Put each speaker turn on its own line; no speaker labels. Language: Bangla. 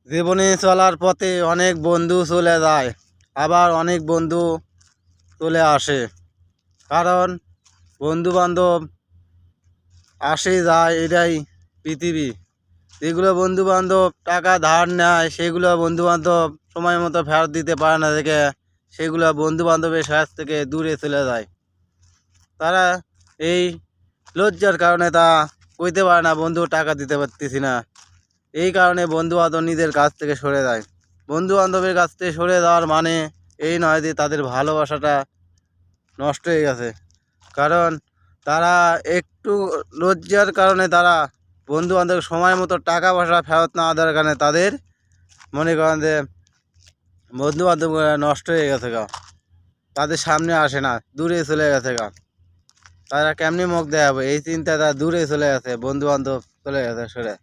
জীবনে চলার পথে অনেক বন্ধু চলে যায়, আবার অনেক বন্ধু চলে আসে। কারণ বন্ধু বান্ধব আসে যায়, এটাই পৃথিবী। যেগুলো বন্ধু বান্ধব টাকা ধার নেয়, সেগুলো বন্ধু বান্ধব সময় মতো ফেরত দিতে পারে না দেখে সেগুলো বন্ধু বান্ধবের কাছ থেকে দূরে চলে যায়। তারা এই লজ্জার কারণে তা কইতে পারে না বন্ধু টাকা দিতে পারতেছি না। এই কারণে বন্ধু বান্ধব নিজের কাছ থেকে সরে যায়। বন্ধু বান্ধবের কাছ থেকে সরে যাওয়ার মানে এই নয় যে তাদের ভালোবাসাটা নষ্ট হয়ে গেছে। কারণ তারা একটু লজ্জার কারণে তারা বন্ধু বান্ধব সময় মতো টাকা পয়সা ফেরত না দেওয়ার কারণে তাদের মনে করেন যে বন্ধু বান্ধব নষ্ট হয়ে গেছে গা, তাদের সামনে আসে না, দূরে চলে গেছে গা। তারা কেমনি মুখ দেখাবে এই চিন্তা, তারা দূরে চলে গেছে, বন্ধু বান্ধব চলে গেছে সরে।